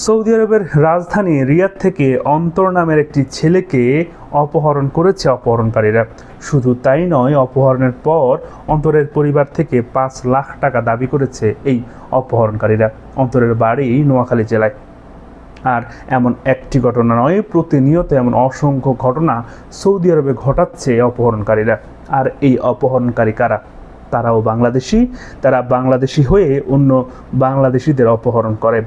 Saudi আরবের রাজধানী রিয়াদ থেকে অন্তর নামের একটি ছেলেকে অপহরণ করেছে অপহরণকারীরা। শুধু তাই নয়, অপহরণের পর অন্তরের পরিবার থেকে 5 লাখ টাকা দাবি করেছে এই অপহরণকারীরা। অন্তরের বাড়ি নোয়াখালী জেলায়। আর এমন একটি ঘটনা নয়, প্রতিনিয়ত এমন অসংখ্য ঘটনা সৌদি আরবে ঘটাচ্ছে অপহরণকারীরা। আর এই অপহরণকারী কারা? তারাও বাংলাদেশি। তারা বাংলাদেশি হয়ে অন্য বাংলাদেশিদের অপহরণ করে,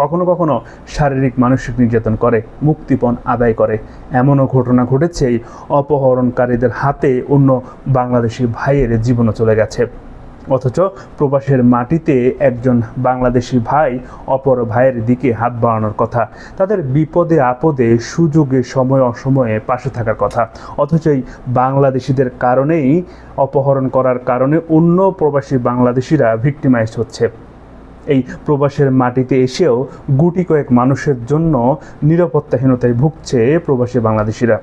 কখনো কখনো শারীরিক মানসিক নির্যাতন করে, মুক্তিপণ আদায় করে। এমনও ঘটনা ঘটেছে এই অপহরণকারীদের হাতে অন্য বাংলাদেশি ভাইয়ের জীবনও চলে গেছে। অথচ প্রবাসের মাটিতে একজন বাংলাদেশি ভাই অপর ভাইয়ের দিকে হাত বাড়ানোর কথা, তাদের বিপদে আপদে সুযোগে সময় অসময়ে পাশে থাকার কথা। অথচ এই বাংলাদেশিদের কারণেই, অপহরণ করার কারণে অন্য প্রবাসী বাংলাদেশিরা ভিক্টিমাইজড হচ্ছে। এই প্রবাসের মাটিতে এসেও গুটি কয়েক মানুষের জন্য নিরাপত্তাহীনতায় ভুগছে প্রবাসী বাংলাদেশিরা।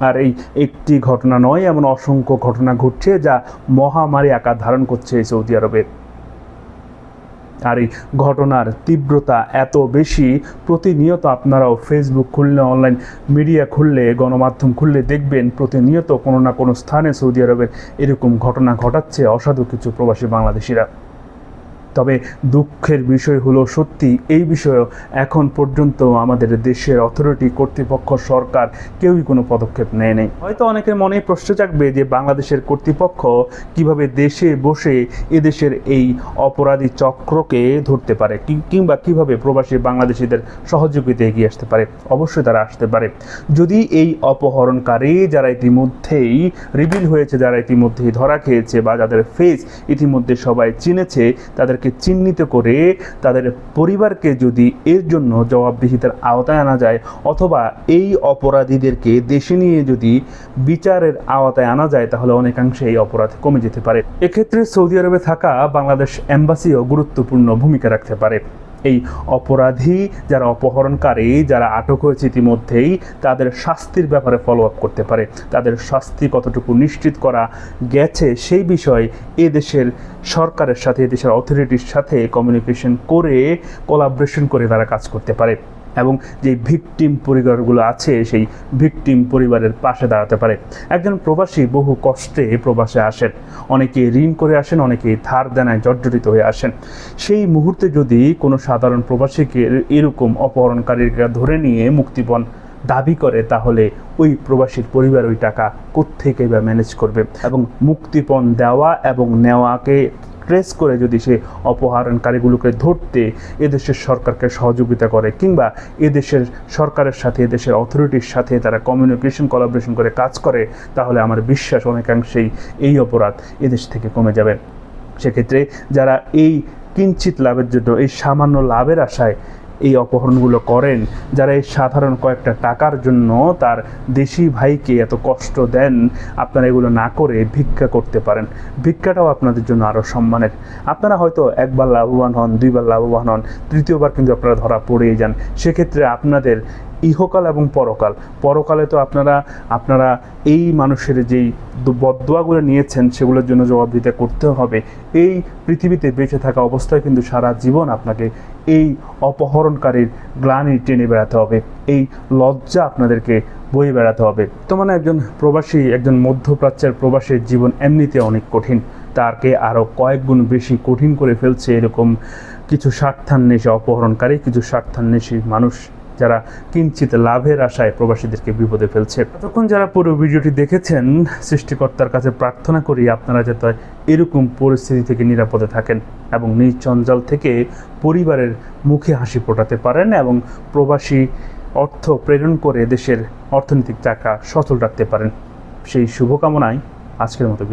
আর এই একটি ঘটনা নয়, এমন অসংখ্য ঘটনা ঘটছে যা মহামারী আকার ধারণ করছে এই সৌদি আরবে। আর এই ঘটনার তীব্রতা এত বেশি, প্রতিনিয়ত আপনারাও ফেসবুক খুললে, অনলাইন মিডিয়া খুললে, গণমাধ্যম খুললে দেখবেন প্রতিনিয়ত কোনো না কোনো স্থানে সৌদি আরবের এরকম ঘটনা ঘটাচ্ছে অসাধু কিছু প্রবাসী বাংলাদেশিরা। তবে দুঃখের বিষয় হলো, সত্যি এই বিষয়েও এখন পর্যন্ত আমাদের দেশের অথরিটি, কর্তৃপক্ষ, সরকার কেউই কোনো পদক্ষেপ নেয়নি। হয়তো অনেকের মনে প্রশ্ন জাগবে যে বাংলাদেশের কর্তৃপক্ষ কিভাবে দেশে বসে এদেশের এই অপরাধী চক্রকে ধরতে পারে, কিংবা কিভাবে প্রবাসী বাংলাদেশিদের সহযোগিতা এগিয়ে আসতে পারে। অবশ্যই তারা আসতে পারে যদি এই অপহরণকারী যারা ইতিমধ্যেই রিভিল হয়েছে, যারা ইতিমধ্যেই ধরা খেয়েছে, বা যাদের ফেস ইতিমধ্যে সবাই চিনেছে, তাদেরকে চিহ্নিত করে তাদের পরিবারকে যদি এর জন্য জবাবদিহিতার আওতায় আনা যায়, অথবা এই অপরাধীদেরকে দেশে নিয়ে যদি বিচারের আওতায় আনা যায়, তাহলে অনেকাংশে এই অপরাধ কমে যেতে পারে। এক্ষেত্রে সৌদি আরবে থাকা বাংলাদেশ এম্বাসিও গুরুত্বপূর্ণ ভূমিকা রাখতে পারে। এই অপরাধী যারা অপহরণকারী, যারা আটক হয়েছে ইতিমধ্যেই, তাদের শাস্তির ব্যাপারে ফলো আপ করতে পারে। তাদের শাস্তি কতটুকু নিশ্চিত করা গেছে সেই বিষয়ে এদেশের সরকারের সাথে, এদেশের অথরিটির সাথে কমিউনিকেশন করে, কোলাবরেশন করে তারা কাজ করতে পারে। এবং যে ভিকটিম পরিবারগুলো আছে, সেই ভিকটিম পরিবারের পাশে দাঁড়াতে পারে। একজন প্রবাসী বহু কষ্টে প্রবাসে আসেন, অনেকে ঋণ করে আসেন, অনেকে ধার দেনায় জর্জরিত হয়ে আসেন। সেই মুহূর্তে যদি কোনো সাধারণ প্রবাসীকে এরকম অপহরণকারীরা ধরে নিয়ে মুক্তিপণ দাবি করে, তাহলে ওই প্রবাসীর পরিবার ওই টাকা কোত্থেকে বা ম্যানেজ করবে? এবং মুক্তিপণ দেওয়া এবং নেওয়াকে ট্রেস করে যদি সে অপহরণকারীগুলোকে ধরতে এদেশের সরকারকে সহযোগিতা করে, কিংবা এদেশের সরকারের সাথে, এদেশের অথরিটির সাথে তারা কমিউনিকেশন, কোলাবরেশন করে কাজ করে, তাহলে আমার বিশ্বাস অনেকাংশেই এই অপরাধ এদেশ থেকে কমে যাবে। সেক্ষেত্রে যারা এই কিঞ্চিত লাভের জন্য, এই সামান্য লাভের আশায় এই অপহরণগুলো করেন, যারা এই সাধারণ কয়েকটা টাকার জন্য তার দেশি ভাইকে এত কষ্ট দেন, আপনারা এগুলো না করে ভিক্ষা করতে পারেন। ভিক্ষাটাও আপনাদের জন্য আরও সম্মানের। আপনারা হয়তো একবার লাভবান হন, দুইবার লাভবান হন, তৃতীয়বার কিন্তু আপনারা ধরা পড়েই যান। সেক্ষেত্রে আপনাদের ইহকাল এবং পরকালে তো আপনারা এই মানুষের যেই বদদোয়াগুলো নিয়েছেন, সেগুলোর জন্য জবাবদিহিতা করতে হবে। এই পৃথিবীতে বেঁচে থাকা অবস্থায় কিন্তু সারা জীবন আপনাকে এই অপহরণকারীর গ্লানি টেনে বেড়াতে হবে, এই লজ্জা আপনাদেরকে বয়ে বেড়াতে হবে। তো মানে একজন প্রবাসী, একজন মধ্যপ্রাচ্যের প্রবাসীর জীবন এমনিতে অনেক কঠিন, তাকে আরও কয়েক গুণ বেশি কঠিন করে ফেলছে এরকম কিছু স্বার্থান্বেষী অপহরণকারী, কিছু স্বার্থান্বেষী মানুষ, যারা কিঞ্চিত লাভের আশায় প্রবাসীদেরকে বিপদে ফেলছে। তখন যারা পুরো ভিডিওটি দেখেছেন, সৃষ্টিকর্তার কাছে প্রার্থনা করি আপনারা যাতে এরকম পরিস্থিতি থেকে নিরাপদে থাকেন এবং নিজ জঞ্জাল থেকে পরিবারের মুখে হাসি ফোটাতে পারেন, এবং প্রবাসী অর্থ প্রেরণ করে দেশের অর্থনৈতিক চাকা সচল রাখতে পারেন। সেই শুভকামনায় আজকের মতো বিদায়।